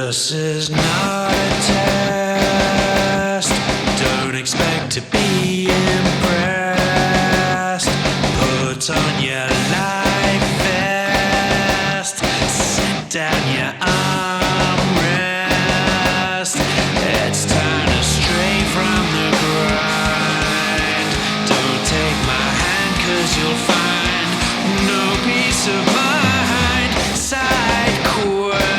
This is not a test. Don't expect to be impressed. Put on your life vest. Sit down your armrest. It's time to stray from the grind. Don't take my hand, 'cause you'll find no peace of mind. Side quest.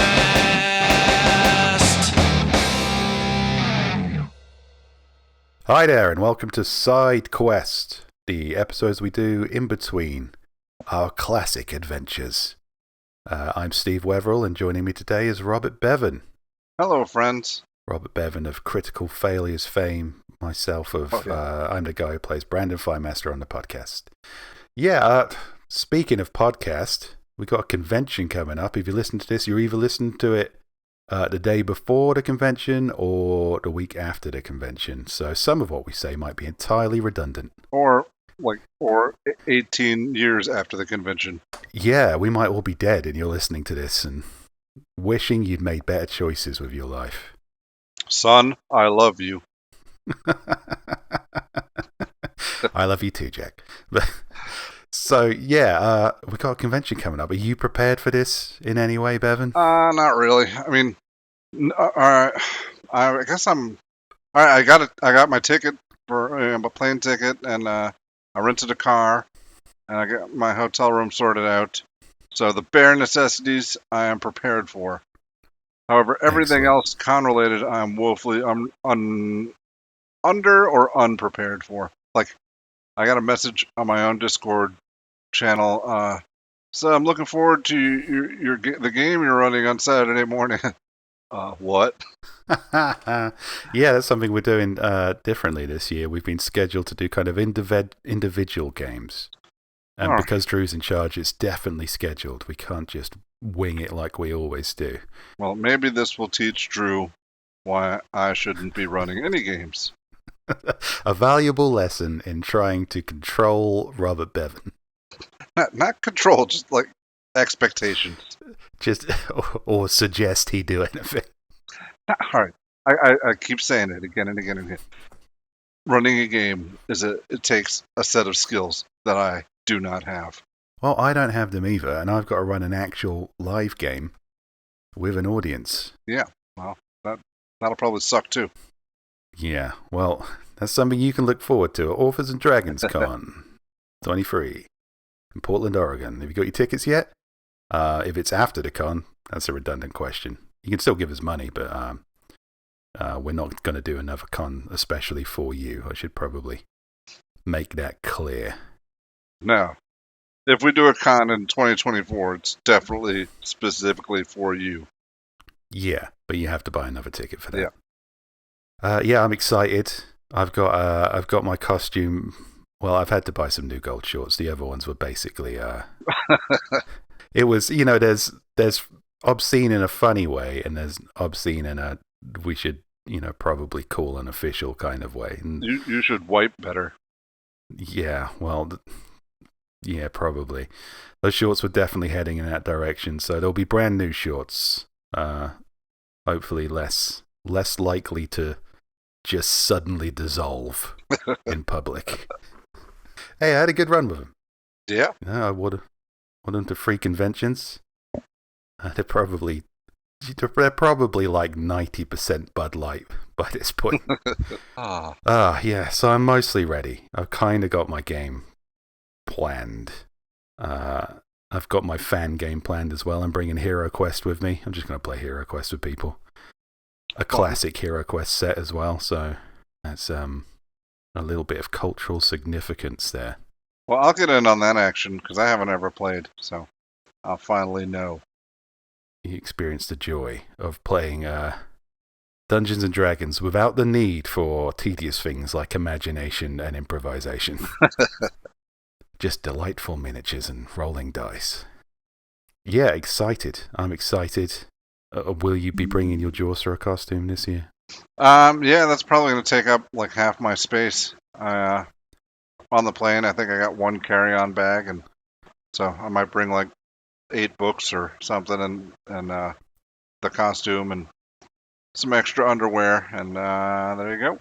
Hi there, and welcome to Side Quest, the episodes we do in between our classic adventures. I'm Steve Weverill, and joining me today is Robert Bevan. Hello, friends. Robert Bevan of Critical Failures fame, myself of, I'm the guy who plays Brandon Firemaster on the podcast. Speaking of podcast, we got a convention coming up. If you listen to this, you're either listening to it the day before the convention or the week after the convention. So some of what we say might be entirely redundant. Or 18 years after the convention. Yeah, we might all be dead and you're listening to this and wishing you'd made better choices with your life. Son, I love you. I love you too, Jack. So, yeah, we got a convention coming up. Are you prepared for this in any way, Bevan? Not really. I mean, I guess I'm... I got my ticket for a plane ticket, and I rented a car, and I got my hotel room sorted out. So the bare necessities I am prepared for. However, everything else con-related, I'm woefully under or unprepared for. Like, I got a message on my own Discord channel. So I'm looking forward to the game you're running on Saturday morning. What? Yeah, that's something we're doing differently this year. We've been scheduled to do kind of individual games. And because Drew's in charge, it's definitely scheduled. We can't just wing it like we always do. Well, maybe this will teach Drew why I shouldn't be running any games. A valuable lesson in trying to control Robert Bevan. Not control, just like expectations. Or suggest he do anything. All right. I keep saying it again and again and again. Running a game it takes a set of skills that I do not have. Well, I don't have them either, and I've got to run an actual live game with an audience. Yeah, well, that'll probably suck too. Yeah, well, that's something you can look forward to at Authors and Dragons Con 23 in Portland, Oregon. Have you got your tickets yet? If it's after the con, that's a redundant question. You can still give us money, but we're not going to do another con especially for you. I should probably make that clear. No. If we do a con in 2024, it's definitely specifically for you. Yeah, but you have to buy another ticket for that. Yeah. I'm excited. I've got my costume. Well, I've had to buy some new gold shorts. The other ones were basically it was, there's obscene in a funny way, and there's obscene in a we should, probably call an official kind of way. And you should wipe better. Yeah, well, yeah, probably. Those shorts were definitely heading in that direction, so there'll be brand new shorts. Hopefully less likely to just suddenly dissolve in public. Hey, I had a good run with them. Yeah. I would them to free conventions. They're probably like 90% Bud Light by this point. Yeah, so I'm mostly ready. I've kind of got my game planned. I've got my fan game planned as well. I'm bringing Hero Quest with me. I'm just going to play Hero Quest with people. A classic Hero Quest set as well, so that's a little bit of cultural significance there. Well, I'll get in on that action because I haven't ever played, so I'll finally know. You experienced the joy of playing Dungeons and Dragons without the need for tedious things like imagination and improvisation. Just delightful miniatures and rolling dice. Yeah, excited. I'm excited. Will you be bringing your Jawsera costume this year? Yeah, that's probably going to take up like half my space. On the plane, I think I got one carry-on bag, and so I might bring like 8 books or something, and the costume and some extra underwear, and there you go.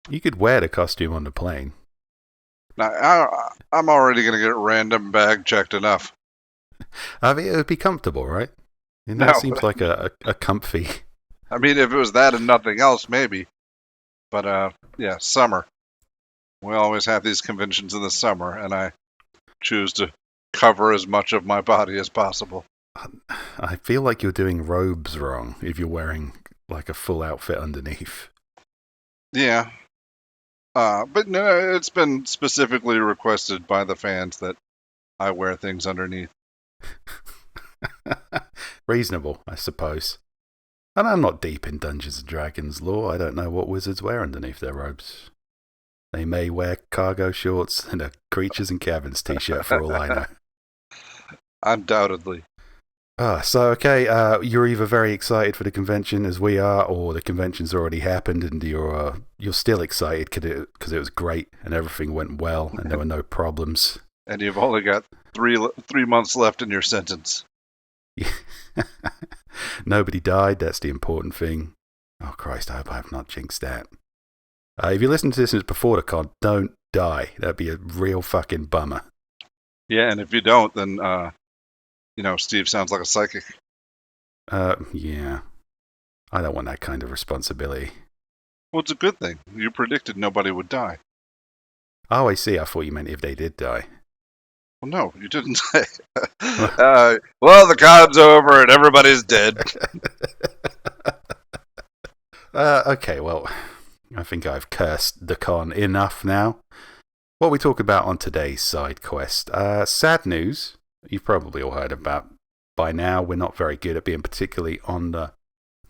You could wear the costume on the plane. Now, I'm already going to get random bag checked enough. I mean, it would be comfortable, right? You know, No. it seems like a comfy. I mean, if it was that and nothing else, maybe. But, yeah, summer. We always have these conventions in the summer, and I choose to cover as much of my body as possible. I feel like you're doing robes wrong if you're wearing like a full outfit underneath. Yeah. But no, it's been specifically requested by the fans that I wear things underneath. Reasonable, I suppose. And I'm not deep in Dungeons and Dragons lore. I don't know what wizards wear underneath their robes. They may wear cargo shorts and a Creatures and Cabins t-shirt for all I know. Undoubtedly. Okay, you're either very excited for the convention as we are, or the convention's already happened and you're still excited because it was great and everything went well and there were no problems. And you've only got 3 months left in your sentence. Nobody died, that's the important thing. Oh Christ, I hope I have not jinxed that. If you listen to this before the con, don't die. That'd be a real fucking bummer. Yeah, and if you don't, then, Steve sounds like a psychic. Yeah. I don't want that kind of responsibility. Well, it's a good thing. You predicted nobody would die. Oh, I see. I thought you meant if they did die. Well, no, you didn't say. Well, the con's over and everybody's dead. Okay, well, I think I've cursed the con enough now. What we talk about on today's side quest. Sad news. You've probably all heard about by now. We're not very good at being particularly on the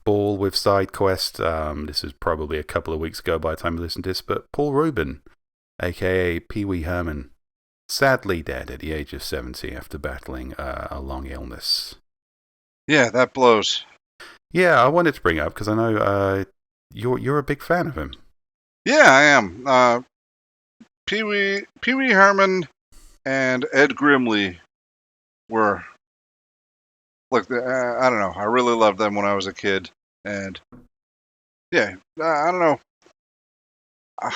ball with side quest. This was probably a couple of weeks ago by the time you listen to this, but Paul Rubin, aka Pee-wee Herman, sadly dead at the age of 70 after battling a long illness. Yeah, that blows. Yeah, I wanted to bring it up because I know you're a big fan of him. Yeah, I am. Pee-wee Herman and Ed Grimley were like I don't know. I really loved them when I was a kid, and yeah, I don't know. I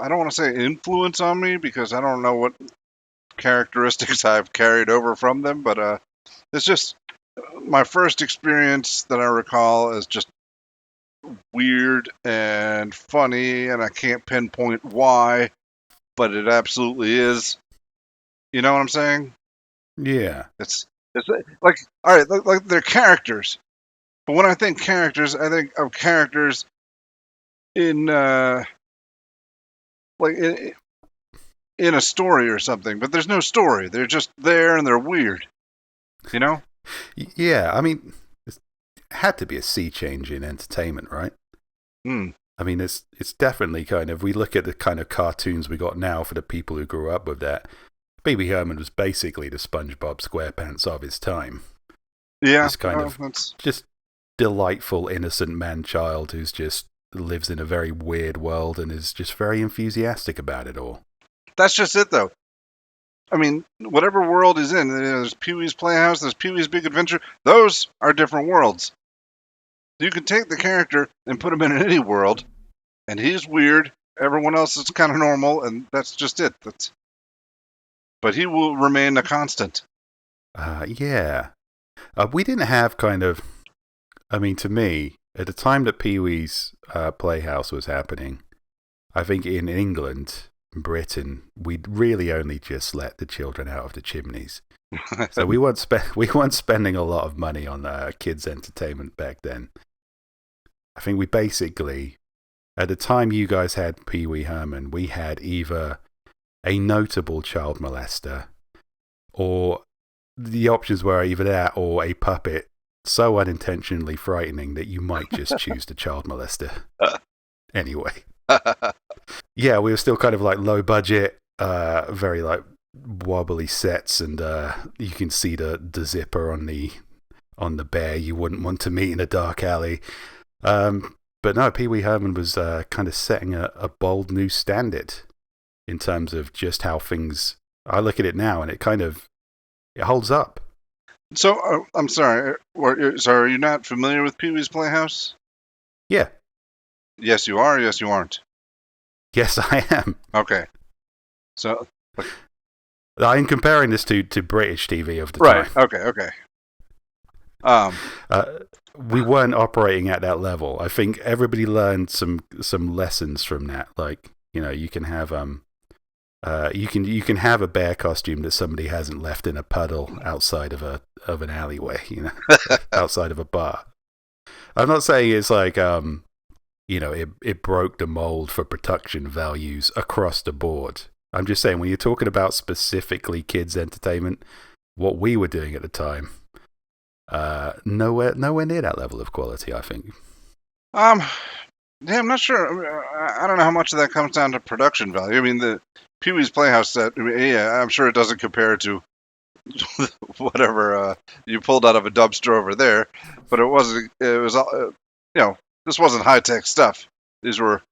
don't want to say influence on me because I don't know what characteristics I've carried over from them, but it's just my first experience that I recall is just weird and funny, and I can't pinpoint why, but it absolutely is. You know what I'm saying? Yeah. It's like, all right, like they're characters, but when I think characters, I think of characters in in a story or something, but there's no story. They're just there and they're weird. You know? Yeah, I mean, it had to be a sea change in entertainment, right? I mean, it's definitely kind of, we look at the kind of cartoons we got now for the people who grew up with that. Pee-wee Herman was basically the SpongeBob SquarePants of his time. Yeah. This kind of just delightful, innocent man-child who's just lives in a very weird world and is just very enthusiastic about it all. That's just it, though. I mean, whatever world he's in, there's Pee-wee's Playhouse, there's Pee-wee's Big Adventure. Those are different worlds. You can take the character and put him in any world, and he's weird. Everyone else is kind of normal, and that's just it. But he will remain a constant. Yeah. We didn't have kind of, I mean, to me, at the time that Pee-wee's Playhouse was happening, I think in England, Britain, we'd really only just let the children out of the chimneys. So we weren't spending a lot of money on kids' entertainment back then. I think we basically, at the time you guys had Pee-wee Herman, we had either a notable child molester, or the options were either that or a puppet so unintentionally frightening that you might just choose the child molester. Anyway. Yeah, we were still kind of like low budget, very like wobbly sets, and you can see the zipper on the bear you wouldn't want to meet in a dark alley. But no, Pee-wee Herman was kind of setting a bold new standard in terms of just how things. I look at it now, and it holds up. So I'm sorry. So are you not familiar with Pee-wee's Playhouse? Yeah. Yes, you are. Yes, you aren't. Yes, I am. Okay. So I'm comparing this to British TV of the right. time. Okay. Um. We weren't operating at that level. I think everybody learned some lessons from that. Like, you can have you can have a bear costume that somebody hasn't left in a puddle outside of an alleyway, outside of a bar. I'm not saying it's like it broke the mold for production values across the board. I'm just saying when you're talking about specifically kids entertainment, what we were doing at the time, nowhere near that level of quality, I think. Yeah, I'm not sure. I don't know how much of that comes down to production value. I mean, the Pee-wee's Playhouse set. I mean, yeah, I'm sure it doesn't compare to whatever you pulled out of a dumpster over there. But it wasn't. It was. This wasn't high tech stuff. These were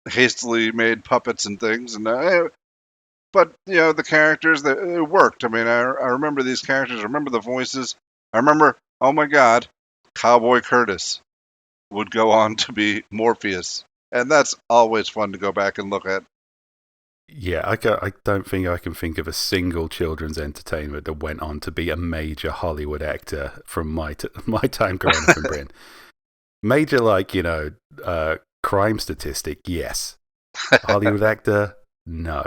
hastily made puppets and things. And but the characters that it worked. I mean, I remember these characters. I remember the voices. I remember. Oh my God, Cowboy Curtis would go on to be Morpheus, and that's always fun to go back and look at. Yeah, I don't think I can think of a single children's entertainment that went on to be a major Hollywood actor from my time growing up in Britain. Major, like, crime statistic, yes. Hollywood actor, no.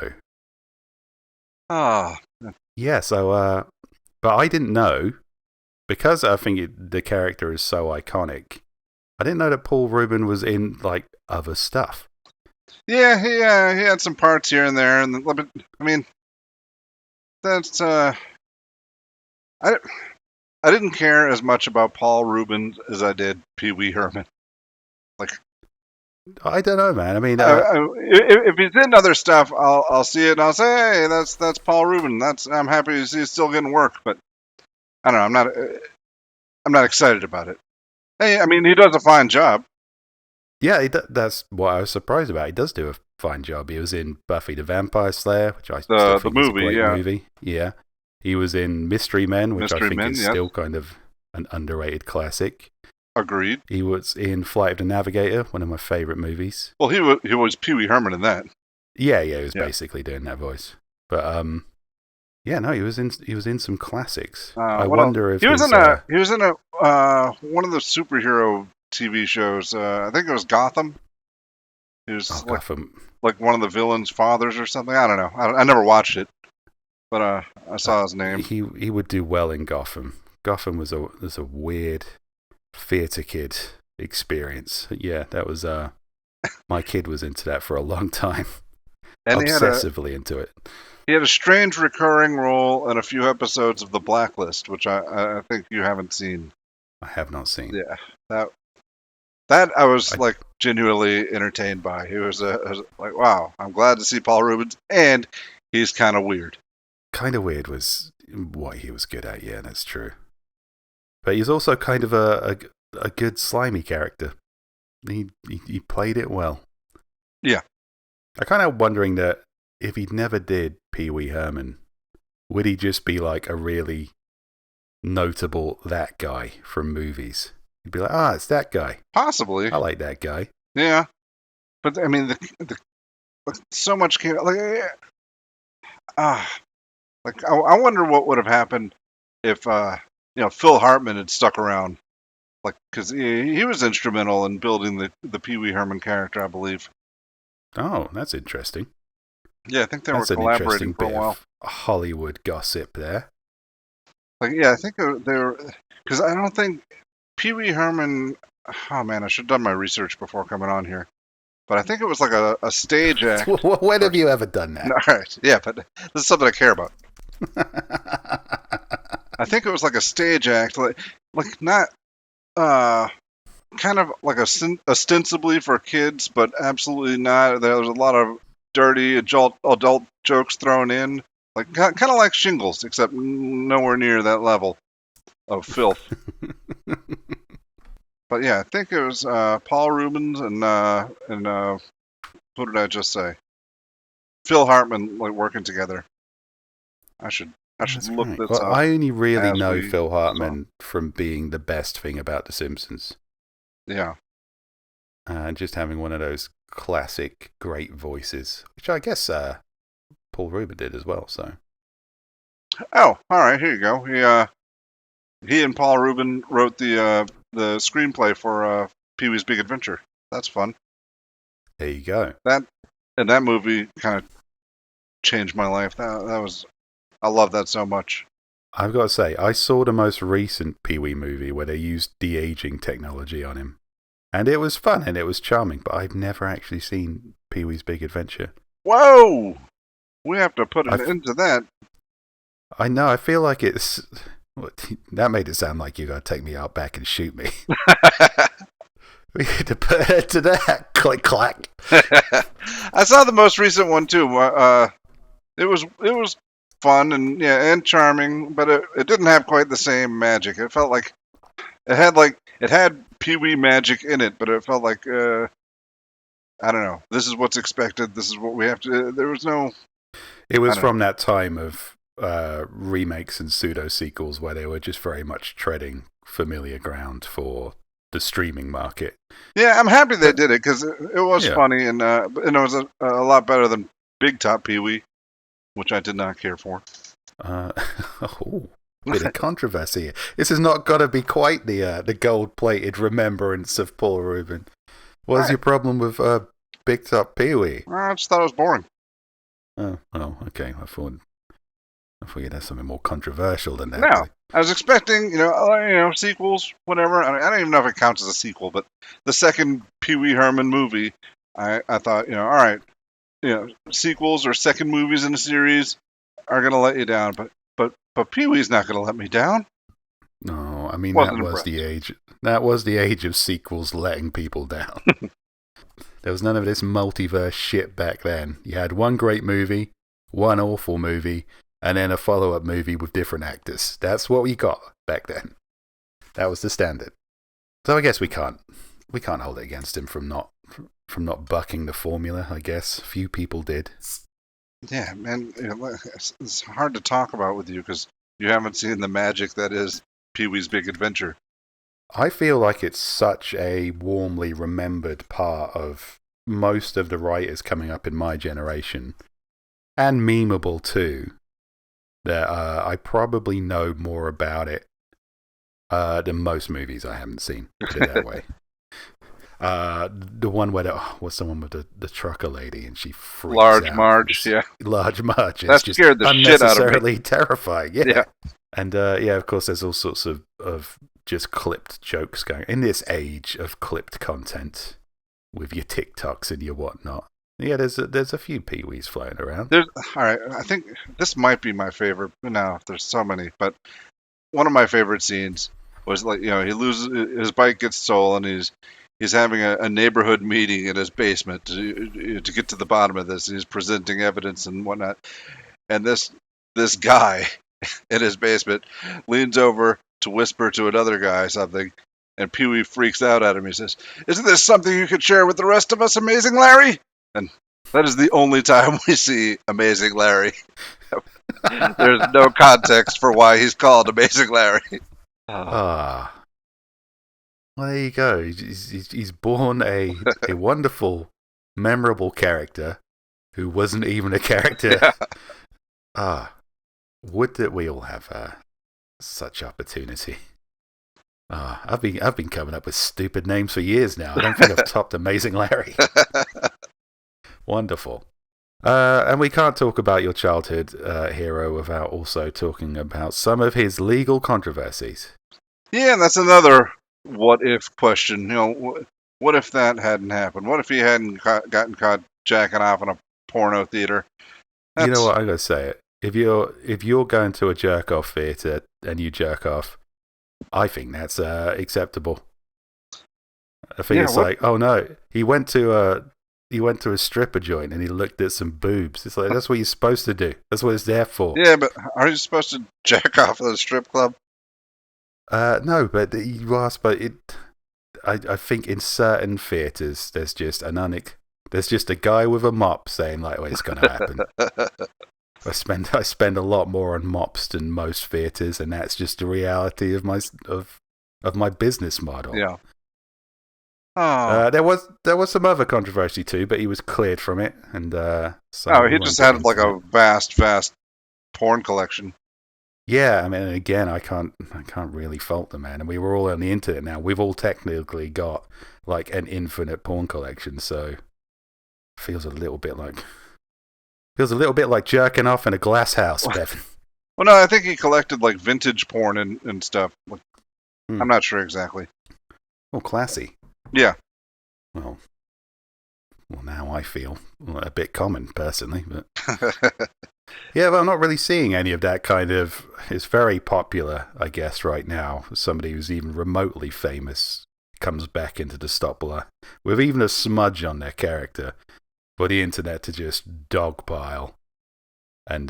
Ah, Yeah, so, but I didn't know, because I think the character is so iconic, I didn't know that Paul Rubin was in, like, other stuff. yeah, he had some parts here and there, and I mean, that's I didn't care as much about Paul Rubin as I did Pee Wee Herman. Like, I don't know, man. I mean, if he's in other stuff, I'll see it and I'll say, hey, that's Paul Rubin. I'm happy to see he's still getting work, but I don't know. I'm not excited about it. Hey, I mean, he does a fine job. Yeah, that's what I was surprised about. He does do a fine job. He was in Buffy the Vampire Slayer, which I still think is a great movie. Yeah. He was in Mystery Men, which I think is still kind of an underrated classic. Agreed. He was in Flight of the Navigator, one of my favorite movies. Well, he was Pee Wee Herman in that. Yeah, he was basically doing that voice. But yeah, no, he was in some classics. I wonder if he was in a one of the superhero TV shows. I think it was Gotham. He was Gotham, like one of the villains' fathers or something. I don't know. I never watched it, but I saw his name. He would do well in Gotham. Gotham was a weird theater kid experience. Yeah, that was my kid was into that for a long time. And obsessively into it. He had a strange recurring role in a few episodes of The Blacklist, which I think you haven't seen. I have not seen. Yeah, that I was like genuinely entertained by. He was like, wow, I'm glad to see Paul Rubens, and he's kind of weird. Kind of weird was what he was good at. Yeah, that's true. But he's also kind of a good slimy character. He played it well. Yeah. I kind of wondering that if he never did Pee Wee Herman, would he just be like a really notable that guy from movies? He'd be like, it's that guy. Possibly. I like that guy. Yeah. But I mean, the so much came like I wonder what would have happened if Phil Hartman had stuck around, like, because he was instrumental in building the Pee Wee Herman character, I believe. Oh, that's interesting. Yeah, I think they were collaborating for a while. Bit of Hollywood gossip there. Like, yeah, I think they were, because I don't think Pee Wee Herman. Oh man, I should have done my research before coming on here. But I think it was like a stage act. When have you ever done that? All right, yeah, but this is something I care about. I think it was like a stage act, like not kind of like ostensibly for kids, but absolutely not. There was a lot of dirty adult jokes thrown in, like kind of like Shingles, except nowhere near that level of filth. But yeah, I think it was Paul Rubens and who did I just say? Phil Hartman, like, working together. I should look this up. I only really know Phil Hartman from being the best thing about The Simpsons. Yeah. and just having one of those classic great voices, which I guess Paul Rubin did as well. So. Oh, all right. Here you go. He and Paul Rubin wrote the screenplay for Pee-wee's Big Adventure. That's fun. There you go. That movie kind of changed my life. I love that so much. I've got to say, I saw the most recent Pee-wee movie where they used de-aging technology on him. And it was fun and it was charming, but I've never actually seen Pee-wee's Big Adventure. Whoa! We have to put an end to that. I know, I feel like it's... That made it sound like you're going to take me out back and shoot me. We had to put it to that. Click, clack. I saw the most recent one too. It was fun and charming, but it didn't have quite the same magic. It felt like it had Pee-wee magic in it, but it felt like I don't know. This is what's expected. This is what we have to. There was no. It was from that time of remakes and pseudo sequels where they were just very much treading familiar ground for the streaming market. Yeah, I'm happy they did it because it was funny and it was a lot better than Big Top Pee-wee, which I did not care for. Bit of controversy. This has not got to be quite the gold-plated remembrance of Paul Rubin. What's your problem with Big Top Pee-wee? I just thought it was boring. Oh, okay. I thought you'd have something more controversial than that. No, I was expecting, sequels, whatever. I don't even know if it counts as a sequel, but the second Pee Wee Herman movie, I thought, all right, sequels or second movies in a series are gonna let you down, but Pee Wee's not gonna let me down. No, I mean that was the age. That was the age of sequels letting people down. There was none of this multiverse shit back then. You had one great movie, one awful movie, and then a follow-up movie with different actors. That's what we got back then. That was the standard. So I guess we can't hold it against him from not bucking the formula. I guess few people did. Yeah, man, it's hard to talk about with you because you haven't seen the magic that is Pee-wee's Big Adventure. I feel like it's such a warmly remembered part of most of the writers coming up in my generation, and memeable too, that I probably know more about it than most movies I haven't seen, put it that way. The one where what's the one with the trucker lady and she freaks Large out. Marge, yeah. Large Marge. That just scared the shit out of me. Unnecessarily terrifying, yeah. And of course there's all sorts of just clipped jokes going in this age of clipped content with your TikToks and your whatnot. Yeah, there's a few Pee-wees floating around. All right, I think this might be my favorite. No, there's so many, but one of my favorite scenes was like he loses his bike, gets stolen. He's having a neighborhood meeting in his basement to get to the bottom of this. He's presenting evidence and whatnot, and this guy in his basement leans over to whisper to another guy something, and Pee-wee freaks out at him. He says, "Isn't this something you could share with the rest of us, Amazing Larry?" And that is the only time we see Amazing Larry. There's no context for why he's called Amazing Larry. Well, there you go. He's born a wonderful, memorable character who wasn't even a character. Yeah. Would that we all have such opportunity. I've been coming up with stupid names for years now. I don't think I've topped Amazing Larry. Wonderful. And we can't talk about your childhood hero without also talking about some of his legal controversies. Yeah, and that's another what-if question. What if that hadn't happened? What if he hadn't gotten caught jacking off in a porno theater? You know what? I gotta say it. If you're going to a jerk-off theater and you jerk off, I think that's acceptable. I think it's like, oh no, he went to a stripper joint and he looked at some boobs. It's like, that's what you're supposed to do. That's what it's there for. Yeah, but are you supposed to jack off at a strip club? No, but you are. But I think in certain theaters there's just a guy with a mop saying like, "Well, it's going to happen." I spend a lot more on mops than most theaters, and that's just the reality of my business model. Yeah. Oh. There was some other controversy too, but he was cleared from it, and so Oh, we he won't just get had like into a it. vast porn collection. Yeah, I mean, again, I can't really fault the man, and we were all on the internet now. We've all technically got like an infinite porn collection, so feels a little bit like jerking off in a glass house, Bevan. Well, no, I think he collected like vintage porn and stuff. I'm not sure exactly. Oh, classy. Yeah. Well, now I feel a bit common personally, but yeah, but I'm not really seeing any of that kind of. It's very popular, I guess, right now. Somebody who's even remotely famous comes back into the stoplight with even a smudge on their character for the internet to just dogpile and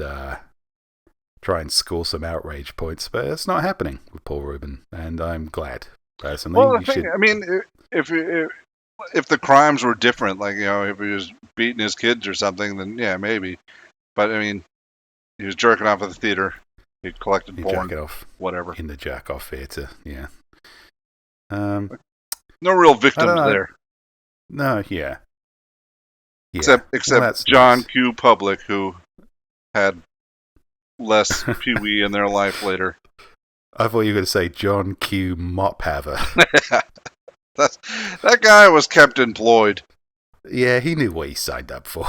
try and score some outrage points. But it's not happening with Paul Rubin, and I'm glad, personally. Well, the thing, I mean, if the crimes were different, like, if he was beating his kids or something, then yeah, maybe. But I mean, he was jerking off at the theater. He collected porn, whatever. In the jack-off theater, yeah. No real victims there. No, yeah. Except John Q. Public, who had less Pee-wee in their life later. I thought you were going to say John Q. Mophaver. That guy was kept employed. Yeah, he knew what he signed up for.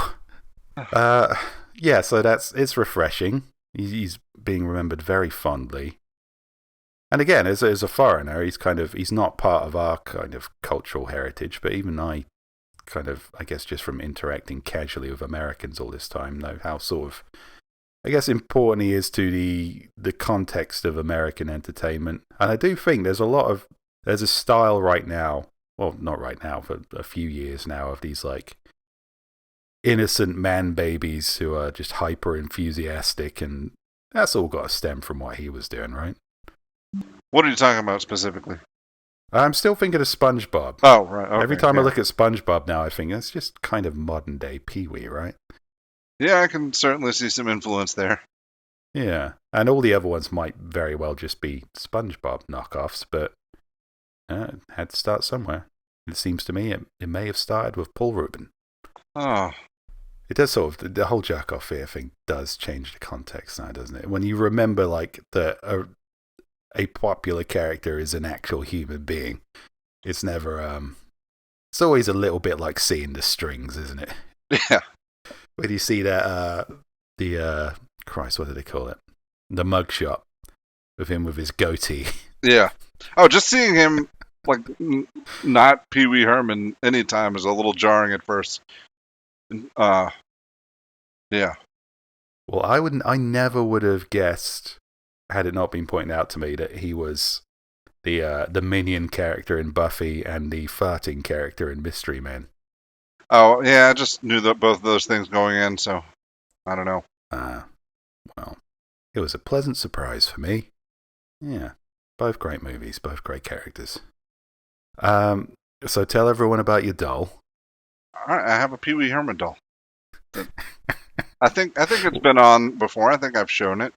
Yeah, so it's refreshing. He's being remembered very fondly. And again, as a foreigner, he's not part of our kind of cultural heritage, but even I guess just from interacting casually with Americans all this time, know how sort of, I guess, important he is to the context of American entertainment. And I do think there's a style right now, well, not right now, for a few years now, of these like innocent man babies who are just hyper enthusiastic, and that's all got to stem from what he was doing, right? What are you talking about specifically? I'm still thinking of SpongeBob. Oh, right. Okay, Every time I look at SpongeBob now, I think that's just kind of modern day Pee-wee, right? Yeah, I can certainly see some influence there. Yeah, and all the other ones might very well just be SpongeBob knockoffs, but it had to start somewhere. It seems to me it may have started with Paul Rubin. Oh. It does sort of, the whole jerk-off fear thing does change the context now, doesn't it? When you remember, like, a popular character is an actual human being, it's never, it's always a little bit like seeing the strings, isn't it? Yeah. When you see that, Christ, what do they call it? The mugshot of him with his goatee. Yeah. Oh, just seeing him, like, not Pee Wee Herman anytime is a little jarring at first. Yeah. Well, I never would have guessed, had it not been pointed out to me, that he was the minion character in Buffy and the farting character in Mystery Men. Oh, yeah, I just knew that both of those things going in, so I don't know. Well, it was a pleasant surprise for me. Yeah, both great movies, both great characters. So tell everyone about your doll. All right, I have a Pee Wee Herman doll. I think it's been on before. I think I've shown it.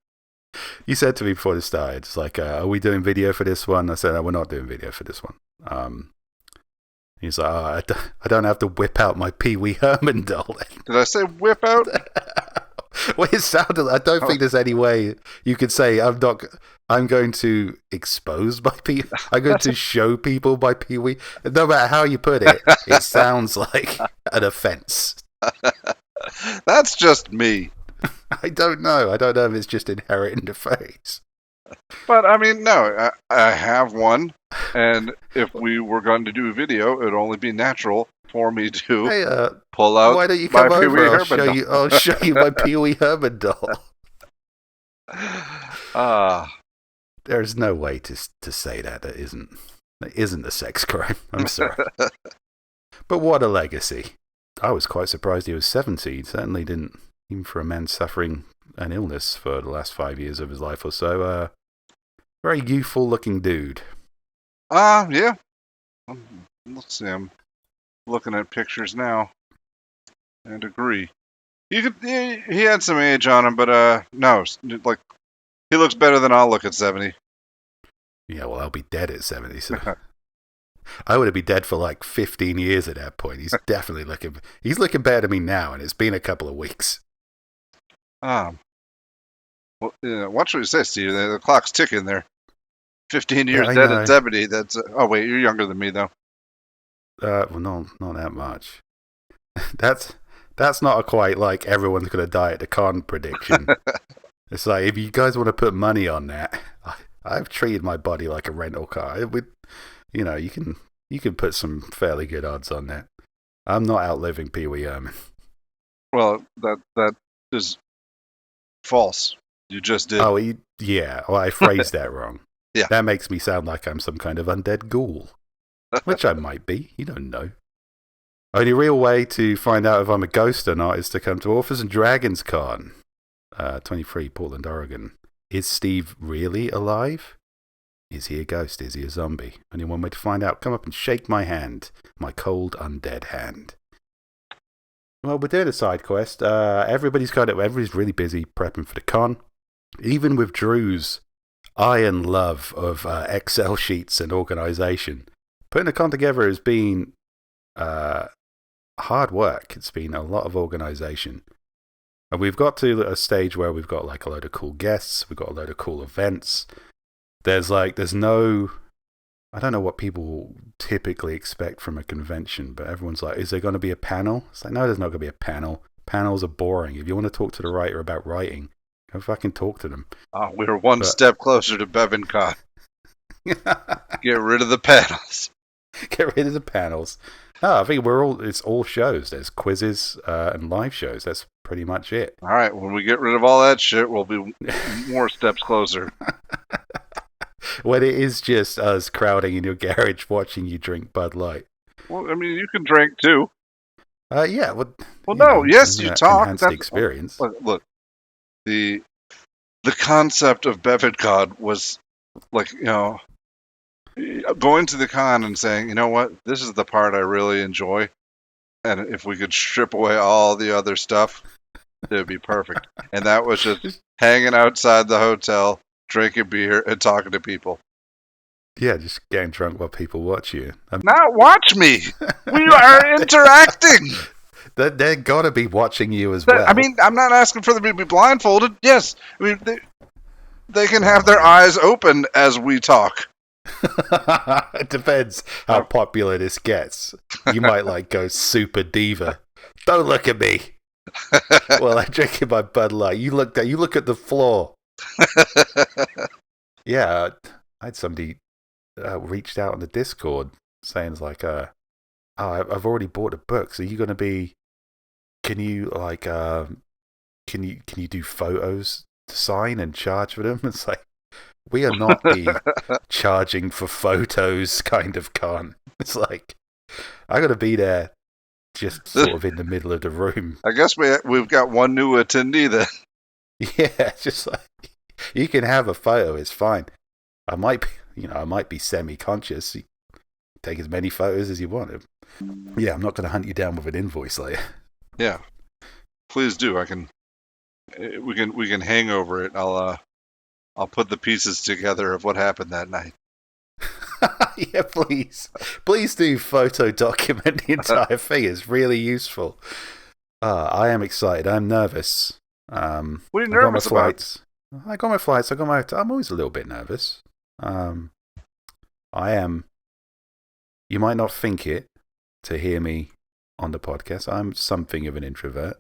You said to me before this started, it's like, are we doing video for this one? I said, no, we're not doing video for this one. He's like, I don't have to whip out my Pee Wee Herman doll. Did I say whip out? Well, it sounded. I don't think there's any way you could say I'm going to expose my Pee. I'm going to show people my Pee Wee. No matter how you put it, it sounds like an offense. That's just me. I don't know. I don't know if it's just inherent in the phrase. But I mean, no, I have one, and if we were going to do a video, it would only be natural for me to pull out. Why don't you come my over? I'll show you my Pee Wee Herman doll. There's no way to say that. That isn't a sex crime. I'm sorry. But what a legacy. I was quite surprised he was 70. He certainly didn't, even for a man suffering an illness for the last 5 years of his life or so. Very youthful looking dude. Yeah. Let's see. I'm looking at pictures now and agree. He had some age on him, but no, like, he looks better than I'll look at 70. Yeah, well, I'll be dead at 70, so. I would have been dead for like 15 years at that point. He's definitely looking better to me now, and it's been a couple of weeks. Well, watch what you say, Steve. The clock's ticking there. 15 years I dead know. at 70. That's oh wait, you're younger than me though. Well, no, not that much. That's not quite like everyone's going to die at the con prediction. It's like, if you guys want to put money on that, I've treated my body like a rental car. You can put some fairly good odds on that. I'm not outliving Pee-wee Herman. Well, that is false. You just did. Oh, yeah. Well, I phrased that wrong. Yeah. That makes me sound like I'm some kind of undead ghoul, which I might be. You don't know. Only real way to find out if I'm a ghost or not is to come to Authors and Dragons Con, 23, Portland, Oregon. Is Steve really alive? Is he a ghost? Is he a zombie? Only one way to find out. Come up and shake my hand. My cold, undead hand. Well, we're doing a side quest. Everybody's really busy prepping for the con. Even with Drew's iron love of Excel sheets and organization, putting a con together has been hard work. It's been a lot of organization. And we've got to a stage where we've got like a load of cool guests. We've got a load of cool events. There's no, I don't know what people typically expect from a convention, but everyone's like, is there going to be a panel? It's like, no, there's not going to be a panel. Panels are boring. If you want to talk to the writer about writing, go fucking talk to them. We're one step closer to Bevan Con. Get rid of the panels. Get rid of the panels. No, I think it's all shows. There's quizzes and live shows. That's pretty much it. All right, when we get rid of all that shit, we'll be more steps closer. When it is just us crowding in your garage watching you drink Bud Light. Well, I mean, you can drink too. Yeah. Well, yes, you talk. Enhanced experience. Look, the concept of Bevan Con was like, going to the con and saying, you know what, this is the part I really enjoy, and if we could strip away all the other stuff, it would be perfect. And that was just hanging outside the hotel, drinking beer, and talking to people. Yeah, just getting drunk while people watch you. Not watch me! We are interacting! They're gotta be watching you as well. I mean, I'm not asking for them to be blindfolded. Yes, I mean, they can have their eyes open as we talk. It depends how popular this gets. You might go super diva. Don't look at me. Well, I'm drinking my Bud Light. You look at the floor. Yeah, I had somebody reached out on the Discord saying I've already bought a book. So are you going to be? Can you can you do photos to sign and charge for them? It's like, we are not the charging for photos kind of con. It's like, I got to be there, just sort of in the middle of the room. I guess we've got one new attendee then. Yeah, just like, you can have a photo, it's fine. I might be semi-conscious. You take as many photos as you want. Yeah, I'm not going to hunt you down with an invoice later. Yeah, please do. We can hang over it. I'll put the pieces together of what happened that night. Yeah, please do photo document the entire thing. It's really useful. I am excited. I'm nervous. What are you nervous about? I got my flights. I'm always a little bit nervous. I am. You might not think it to hear me on the podcast. I'm something of an introvert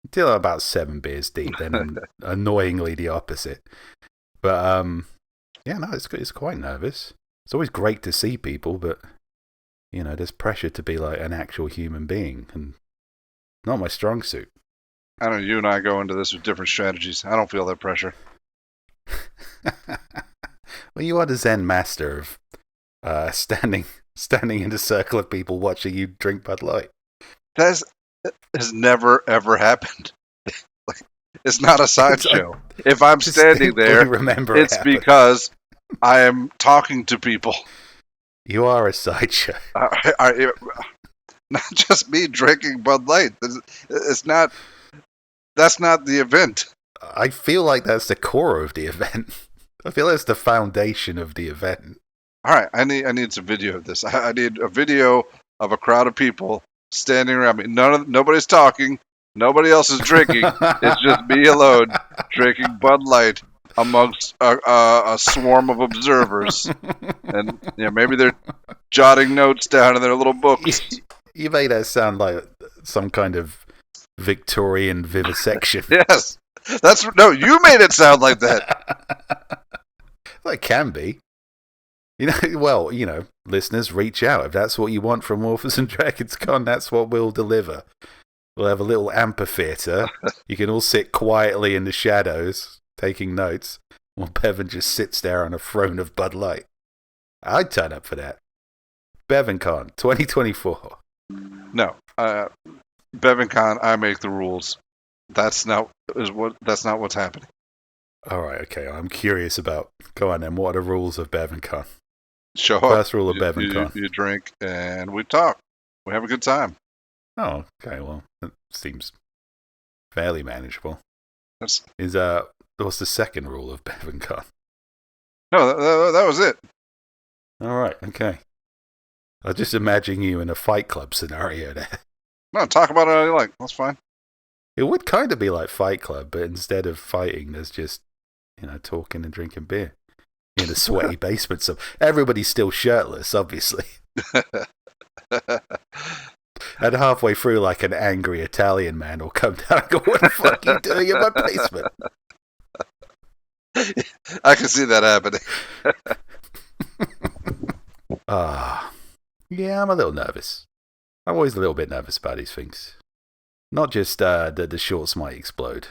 until about 7 beers deep. Then I'm annoyingly the opposite. But it's quite nervous. It's always great to see people, but there's pressure to be like an actual human being, and not my strong suit. I don't know. You and I go into this with different strategies. I don't feel that pressure. Well, you are the Zen master of standing in a circle of people watching you drink Bud Light. That has never ever happened. It's not a sideshow. If I'm standing there, it's because I am talking to people. You are a sideshow. Not just me drinking Bud Light. It's not. That's not the event. I feel like that's the core of the event. I feel that's the foundation of the event. All right, I need some video of this. I need a video of a crowd of people standing around me. Nobody's talking. Nobody else is drinking. It's just me alone drinking Bud Light amongst a swarm of observers. And maybe they're jotting notes down in their little books. You made that sound like some kind of Victorian vivisection. Yes, you made it sound like that. Well, it can be. Listeners, reach out. If that's what you want from Authors and Dragons Con, that's what we'll deliver. We'll have a little amphitheatre. You can all sit quietly in the shadows, taking notes, while Bevan just sits there on a throne of Bud Light. I'd turn up for that. Bevan Con 2024. No, Bevan Con, I make the rules. That's not what's happening. All right, okay. I'm curious about. Go on then. What are the rules of Bevan Con? Show up. First rule of Bevan Con. You drink and we talk. We have a good time. Oh, okay. Well, that seems fairly manageable. What's the second rule of Bevan Con? No, that was it. All right, okay. I just imagine you in a Fight Club scenario there. No, talk about it how you like. That's fine. It would kind of be like Fight Club, but instead of fighting, there's just, talking and drinking beer in a sweaty basement. So everybody's still shirtless, obviously. And halfway through, like an angry Italian man will come down and go, "What the fuck are you doing in my basement?" I can see that happening. Yeah, I'm a little nervous. I'm always a little bit nervous about these things. Not just that the shorts might explode.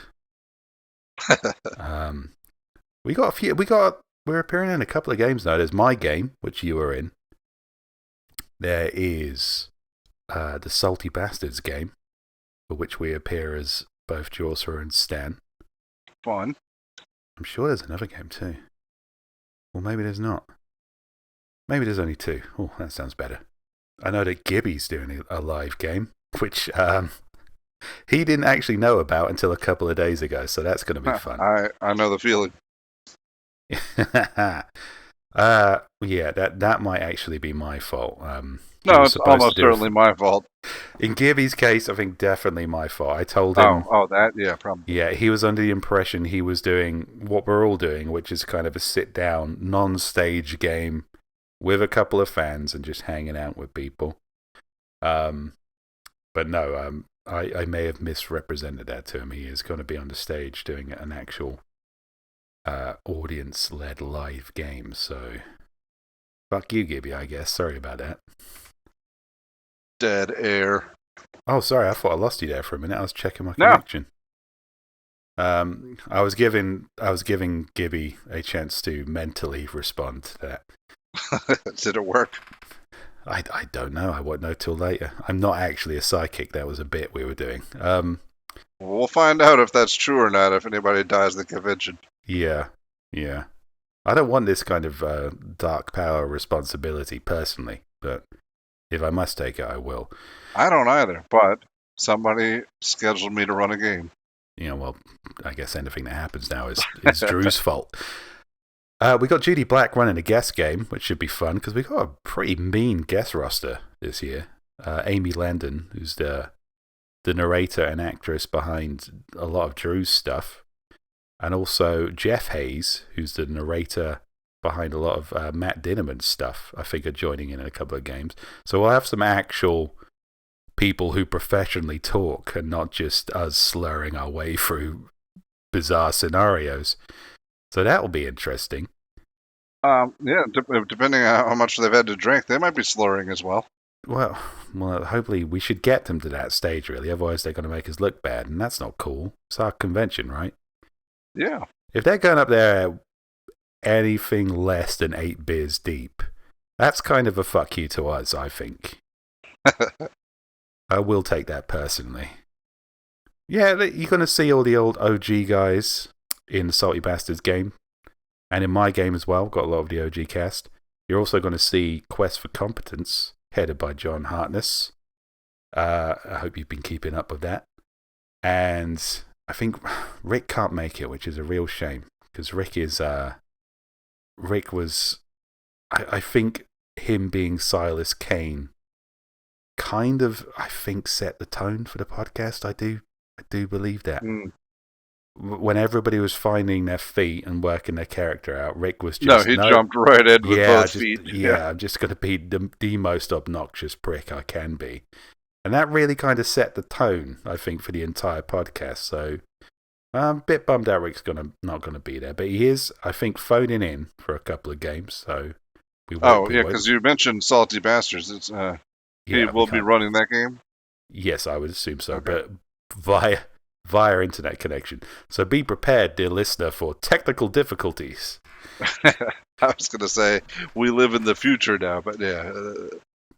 We're appearing in a couple of games now. There's my game, which you were in. There is the Salty Bastards game, for which we appear as both Jawser and Stan. Fun. I'm sure there's another game too. Or maybe there's not. Maybe there's only two. Oh, that sounds better. I know that Gibby's doing a live game, which he didn't actually know about until a couple of days ago, so that's going to be fun. I know the feeling. Yeah, that might actually be my fault. No, it's almost certainly my fault. In Gibby's case, I think definitely my fault. I told him... Yeah, probably. Yeah, he was under the impression he was doing what we're all doing, which is kind of a sit-down, non-stage game with a couple of fans and just hanging out with people. But no, I may have misrepresented that to him. He is going to be on the stage doing an actual audience-led live game, so... Fuck you, Gibby, I guess. Sorry about that. Dead air. Oh, sorry, I thought I lost you there for a minute. I was checking my connection. I was giving Gibby a chance to mentally respond to that. Did it work? I don't know. I won't know till later. I'm not actually a psychic. That was a bit we were doing. We'll find out if that's true or not if anybody dies at the convention. Yeah. I don't want this kind of dark power responsibility personally, but if I must take it, I will. I don't either, but somebody scheduled me to run a game. Well, I guess anything that happens now is Drew's fault. We got Judy Black running a guest game, which should be fun, because we got a pretty mean guest roster this year. Amy Landon, who's the narrator and actress behind a lot of Drew's stuff. And also Jeff Hayes, who's the narrator behind a lot of Matt Dinnerman's stuff, I think are joining in a couple of games. So we'll have some actual people who professionally talk and not just us slurring our way through bizarre scenarios. So that will be interesting. Yeah, depending on how much they've had to drink, they might be slurring as well. Well, hopefully we should get them to that stage, really. Otherwise they're going to make us look bad, and that's not cool. It's our convention, right? Yeah. If they're going up there anything less than 8 beers deep, that's kind of a fuck you to us, I think. I will take that personally. Yeah, you're going to see all the old OG guys in the Salty Bastards game, and in my game as well. Got a lot of the OG cast. You're also going to see Quest for Competence, headed by John Hartness. I hope you've been keeping up with that. And I think Rick can't make it, which is a real shame, because Rick was I think him being Silas Kane kind of, I think, set the tone for the podcast. I do believe that. When everybody was finding their feet and working their character out, Rick was just... No, he jumped right in with both feet. Yeah, I'm just going to be the most obnoxious prick I can be. And that really kind of set the tone, I think, for the entire podcast. So I'm a bit bummed out Rick's not going to be there. But he is, I think, phoning in for a couple of games. So we won't because you mentioned Salty Bastards. It's he will be running that game? Yes, I would assume so. Okay. But via internet connection. So be prepared, dear listener, for technical difficulties. I was going to say, we live in the future now, but yeah,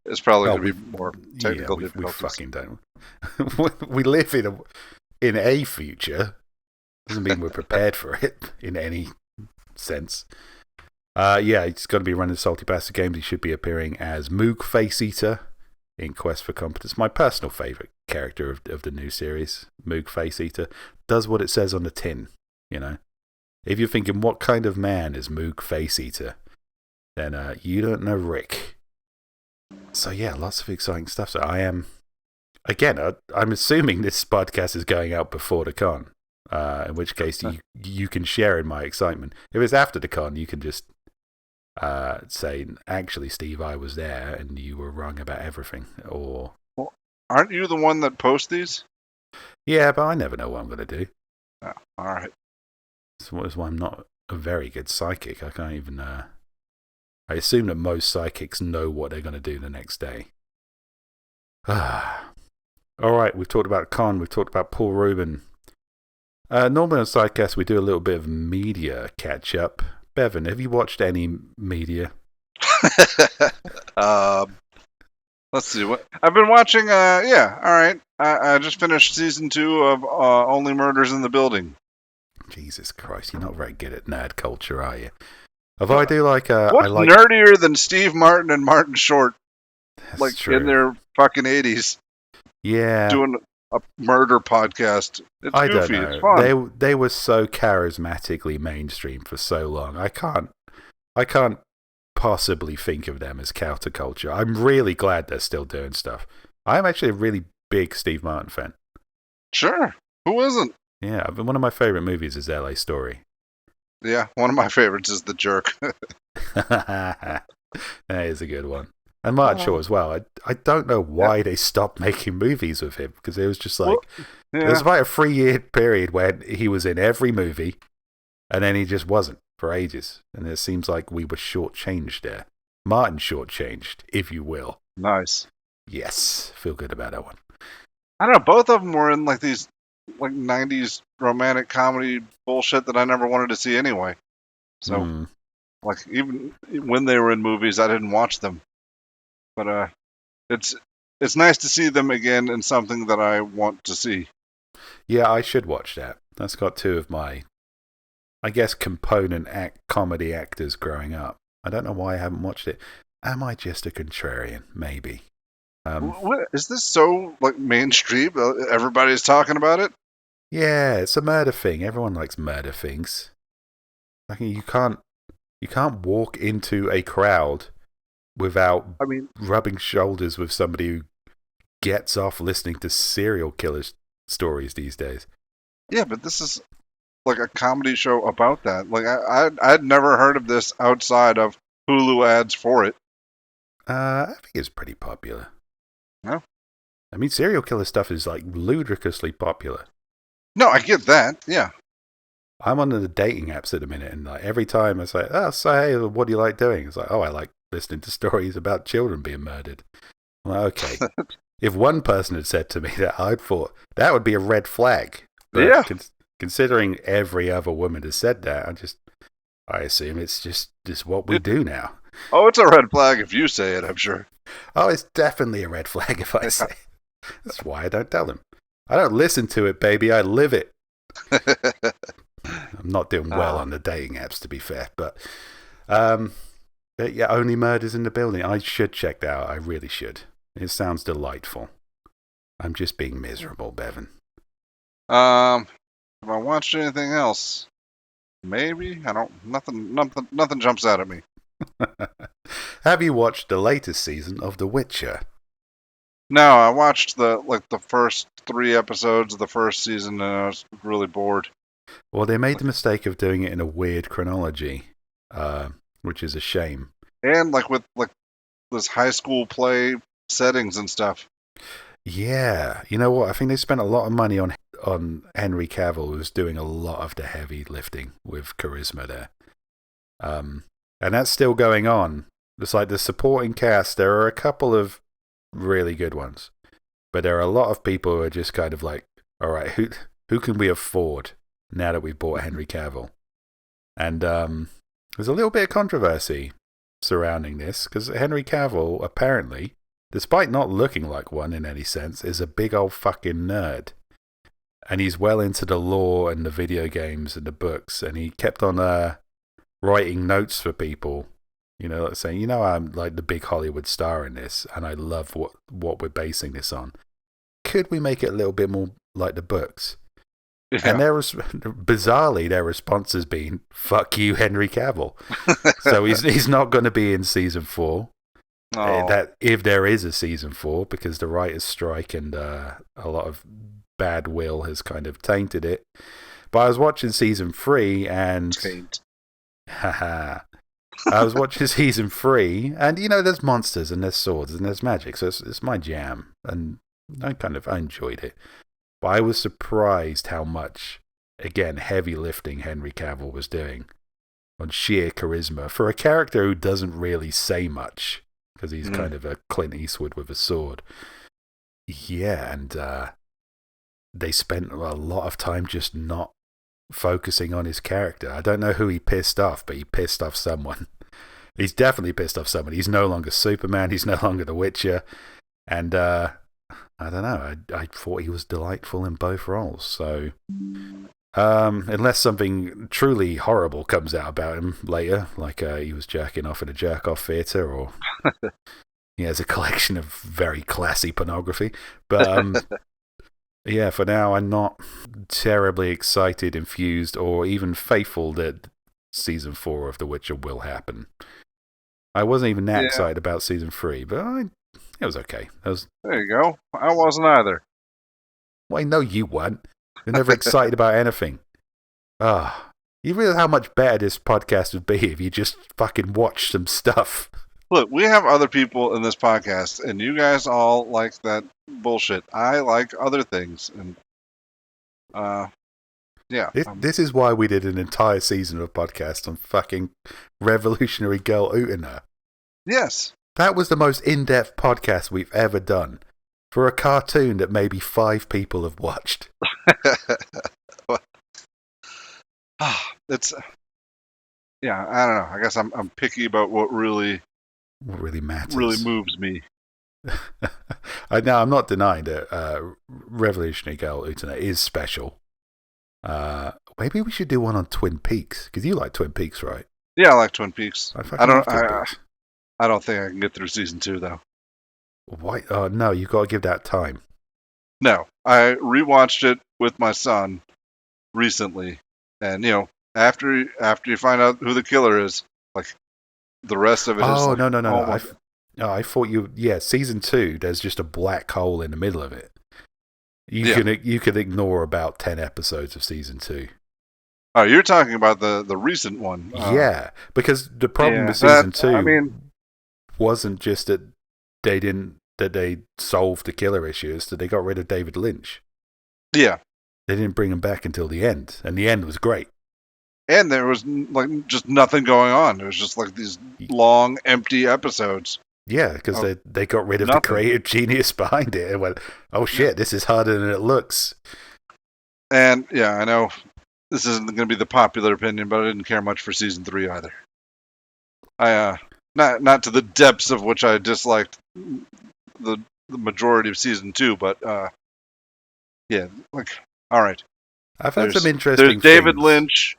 it's probably going to be more technical difficulties. We fucking don't. We live in a future. Doesn't mean we're prepared for it in any sense. He's going to be running Salty Bastard games. He should be appearing as Moog Face Eater in Quest for Competence. My personal favourite character of the new series, Moog Face Eater, does what it says on the tin, you know. If you're thinking, what kind of man is Moog Face Eater, then you don't know Rick. So yeah, lots of exciting stuff. So I'm assuming this podcast is going out before the con, in which case you can share in my excitement. If it's after the con, you can just say, actually, Steve, I was there and you were wrong about everything. Or, well, aren't you the one that posts these? Yeah, but I never know what I'm going to do. Oh, all right. So that's why I'm not a very good psychic. I can't even... I assume that most psychics know what they're going to do the next day. All right, we've talked about Con, we've talked about Paul Rubin. Normally on Sidecast, we do a little bit of media catch-up. Bevan, have you watched any media? Let's see. What I've been watching, all right. I just finished season 2 of Only Murders in the Building. Jesus Christ, you're not very good at nerd culture, are you? Although I do like... What's nerdier than Steve Martin and Martin Short? That's true. In their fucking 80s. Yeah. Doing a murder podcast. It's I goofy. don't know. It's fun. They were so charismatically mainstream for so long. I can't possibly think of them as counterculture. I'm really glad they're still doing stuff. I'm actually a really big Steve Martin fan. Sure. Who isn't? Yeah, one of my favorite movies is LA Story. Yeah, one of my favorites is The Jerk. That is a good one. And Martin Short as well. I don't know why they stopped making movies with him, because it was just like... It was about a 3-year period when he was in every movie, and then he just wasn't for ages. And it seems like we were shortchanged there. Martin shortchanged, if you will. Nice. Yes, feel good about that one. I don't know, both of them were in like these 90s romantic comedy bullshit that I never wanted to see anyway. So, even when they were in movies, I didn't watch them. But it's nice to see them again in something that I want to see. Yeah, I should watch that. That's got 2 of my, I guess, component comedy actors growing up. I don't know why I haven't watched it. Am I just a contrarian? Maybe. What, is this so mainstream? Everybody's talking about it? Yeah, it's a murder thing. Everyone likes murder things. I mean, you can't walk into a crowd without rubbing shoulders with somebody who gets off listening to serial killer stories these days. Yeah, but this is like a comedy show about that. Like I'd never heard of this outside of Hulu ads for it. I think it's pretty popular. No? I mean, serial killer stuff is like ludicrously popular. No, I get that. Yeah. I'm on the dating apps at the minute, and like every time I say, so hey, what do you like doing? It's like, I like listening to stories about children being murdered. I'm like, okay. If one person had said to me that, I'd thought that would be a red flag. But yeah. Considering every other woman has said that, I assume it's just what we do now. Oh, it's a red flag if you say it, I'm sure. Oh, it's definitely a red flag if I say it. That's why I don't tell them. I don't listen to it, baby. I live it. I'm not doing well on the dating apps, to be fair. But yeah, Only Murders in the Building. I should check that out. I really should. It sounds delightful. I'm just being miserable, Bevan. Have I watched anything else? Maybe. I don't. Nothing jumps out at me. Have you watched the latest season of The Witcher? No, I watched the first 3 episodes of the first season, and I was really bored. Well, they made the mistake of doing it in a weird chronology, which is a shame. And with this high school play settings and stuff. Yeah, you know what? I think they spent a lot of money on Henry Cavill, who's doing a lot of the heavy lifting with charisma there. And that's still going on. It's like the supporting cast. There are a couple of really good ones, but there are a lot of people who are just kind of like, all right, who can we afford now that we've bought Henry Cavill? And there's a little bit of controversy surrounding this because Henry Cavill apparently, despite not looking like one in any sense, is a big old fucking nerd. And he's well into the lore and the video games and the books, and he kept on writing notes for people, like saying, I'm like the big Hollywood star in this, and I love what we're basing this on. Could we make it a little bit more like the books? Yeah. And bizarrely, their response has been, fuck you, Henry Cavill. So he's not going to be in season 4. Oh. That if there is a season 4, because the writer's strike and a lot of bad will has kind of tainted it. But I was watching season 3 and... Haha. I was watching season 3 and, there's monsters and there's swords and there's magic. So it's my jam. And I enjoyed it. But I was surprised how much, again, heavy lifting Henry Cavill was doing on sheer charisma for a character who doesn't really say much because he's kind of a Clint Eastwood with a sword. Yeah, and they spent a lot of time just not focusing on his character. I don't know who he pissed off, but he pissed off someone. He's definitely pissed off someone. He's no longer Superman. He's no longer The Witcher. And I don't know. I thought he was delightful in both roles. So, unless something truly horrible comes out about him later, like he was jerking off at a jerk-off theatre, or he has a collection of very classy pornography. But yeah, for now, I'm not terribly excited, infused, or even faithful that season 4 of The Witcher will happen. I wasn't even that excited about season 3, but it was okay. There you go. I wasn't either. Well, I know you weren't. You're never excited about anything. You realize how much better this podcast would be if you just fucking watched some stuff. Look, we have other people in this podcast, and you guys all like that bullshit. I like other things, and yeah. This is why we did an entire season of podcast on fucking Revolutionary Girl Utena. Yes. That was the most in-depth podcast we've ever done for a cartoon that maybe 5 people have watched. It's, I don't know. I guess I'm picky about what really matters, really moves me. I'm not denying that Revolutionary Girl Utena is special. Maybe we should do one on Twin Peaks, because you like Twin Peaks, right? Yeah, I like Twin Peaks. I don't think I can get through season 2 though. Why? No, you got to give that time. No, I rewatched it with my son recently, and after you find out who the killer is, like the rest of it is. Oh, no. I thought season 2. There's just a black hole in the middle of it. You could ignore about 10 episodes of season 2. Oh, you're talking about the recent one. Yeah, because the problem with season 2 wasn't just that they solved the killer issues, that they got rid of David Lynch. Yeah. They didn't bring him back until the end, and the end was great. And there was just nothing going on. It was just like these long, empty episodes. Yeah, because they got rid of the creative genius behind it and went, oh shit, this is harder than it looks. And I know this isn't going to be the popular opinion, but I didn't care much for season 3 either. I not to the depths of which I disliked the majority of season 2, but all right. I've had some interesting. There's David Lynch,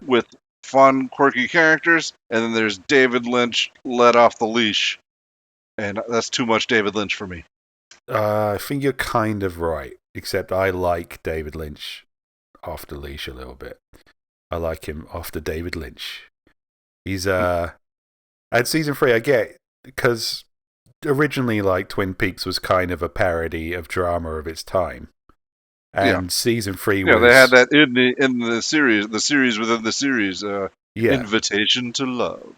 with fun, quirky characters, and then there's David Lynch let off the leash, and that's too much David Lynch for me. I think you're kind of right, except I like David Lynch off the leash a little bit. I like him off the David Lynch. He's And season 3, I get, because originally, like, Twin Peaks was kind of a parody of drama of its time. And season 3 was... Yeah, they had that in the series within the series, Yeah. Invitation to Love.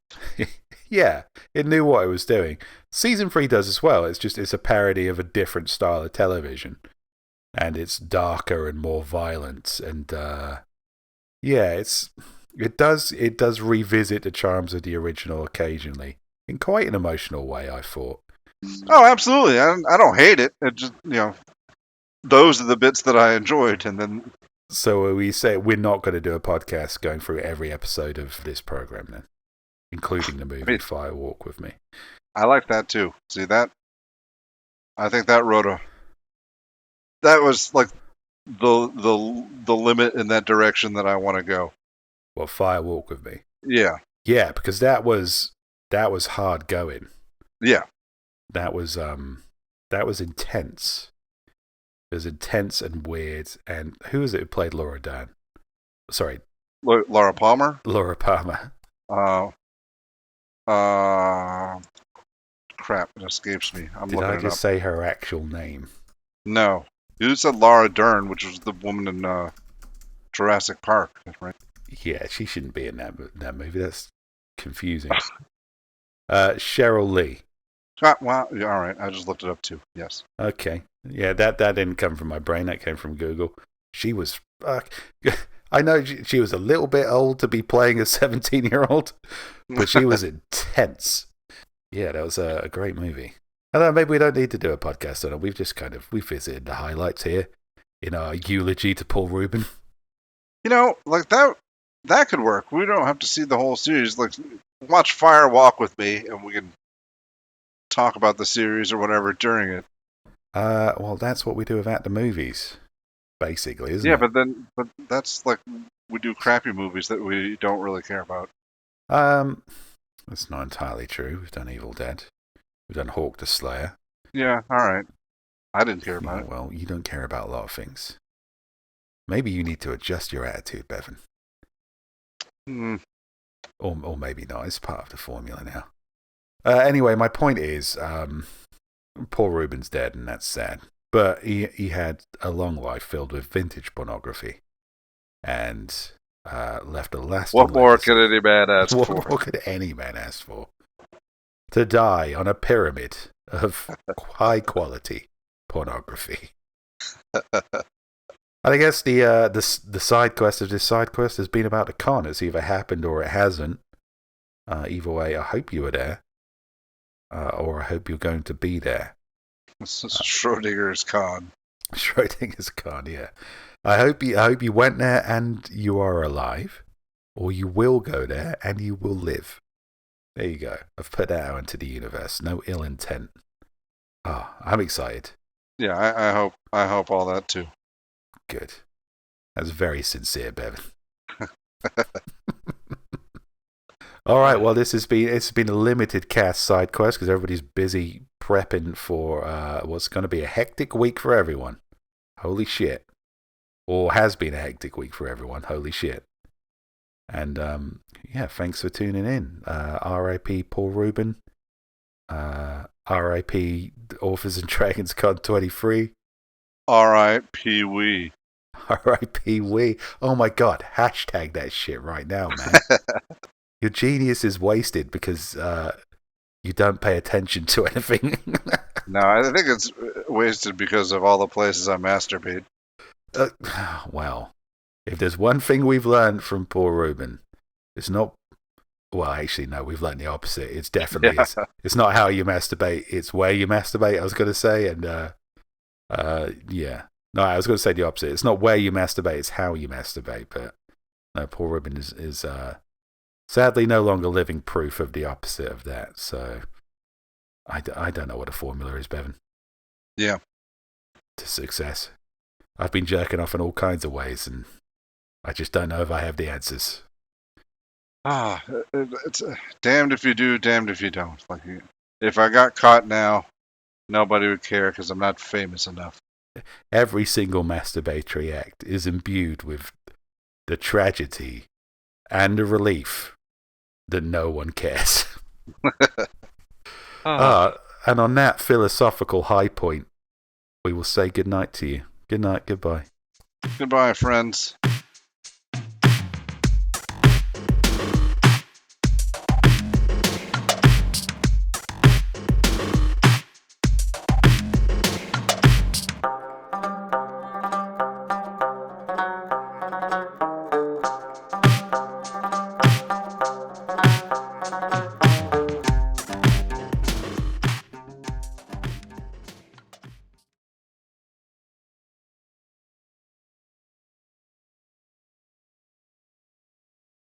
Yeah, it knew what it was doing. Season 3 does as well. It's a parody of a different style of television. And it's darker and more violent. And, it does revisit the charms of the original occasionally. In quite an emotional way, I thought. Oh, absolutely. I don't hate it. It just, those are the bits that I enjoyed. And then... So we say we're not going to do a podcast going through every episode of this program then, including the movie Fire Walk with Me. I like that too. See that? I think that that was like the limit in that direction that I want to go. Well, Fire Walk with Me. Yeah. Yeah, because that was hard going. Yeah. That was intense. It was intense and weird. And who was it who played Laura Dern? Sorry. Laura Palmer? Laura Palmer. Crap, it escapes me. Did I just say her actual name? No. You said Laura Dern, which was the woman in Jurassic Park, right? Yeah, she shouldn't be in that movie. That's confusing. Cheryl Lee. Well, all right. I just looked it up too. Yes. Okay. Yeah, that didn't come from my brain. That came from Google. She was... I know she was a little bit old to be playing a 17-year-old, but she was intense. Yeah, that was a great movie. I don't know, maybe we don't need to do a podcast on it. We've just we've visited the highlights here in our eulogy to Paul Rubin. Like that could work. We don't have to see the whole series. Like, watch Fire Walk with Me, and we can talk about the series or whatever during it. Well, that's what we do about the movies, basically, isn't it? Yeah, but that's like we do crappy movies that we don't really care about. That's not entirely true. We've done Evil Dead. We've done Hawk the Slayer. Yeah, all right. I didn't care about it. Well, you don't care about a lot of things. Maybe you need to adjust your attitude, Bevan. Or maybe not. It's part of the formula now. Anyway, my point is, Paul Rubin's dead, and that's sad. But he had a long life filled with vintage pornography, and left a lasting What more legacy. could any man ask for? What more could any man ask for? To die on a pyramid of high quality pornography. And I guess the side quest of this side quest has been about the con. It's either happened or it hasn't. Either way, I hope you were there, or I hope you're going to be there. This is Schrodinger's con. Schrodinger's con, yeah. I hope you went there and you are alive, or you will go there and you will live. There you go. I've put that out into the universe. No ill intent. Oh, I'm excited. Yeah, I hope all that too. Good. That's very sincere, Bevan. All right. Well, it's been a limited cast side quest because everybody's busy prepping for what's going to be a hectic week for everyone. Holy shit. Or has been a hectic week for everyone. Holy shit. And thanks for tuning in. R.I.P. Paul Rubin. R.I.P. Authors and Dragons Con 23. R.I.Peewee. R.I.Peewee. Oh my god. Hashtag that shit right now, man. Your genius is wasted because you don't pay attention to anything. No, I think it's wasted because of all the places I masturbate. Well, if there's one thing we've learned from Paul Rubin, it's not... Well, actually, no, we've learned the opposite. It's definitely... It's not how you masturbate, it's where you masturbate, I was going to say. And, yeah. No, I was going to say the opposite. It's not where you masturbate, it's how you masturbate. But no, Paul Rubin is sadly no longer living proof of the opposite of that. So I don't know what a formula is, Bevan. Yeah. To success. I've been jerking off in all kinds of ways, and I just don't know if I have the answers. It's damned if you do, damned if you don't. Like, if I got caught now, nobody would care because I'm not famous enough. Every single masturbatory act is imbued with the tragedy and the relief that no one cares. And on that philosophical high point, we will say good night to you. Good night, goodbye. Goodbye, friends.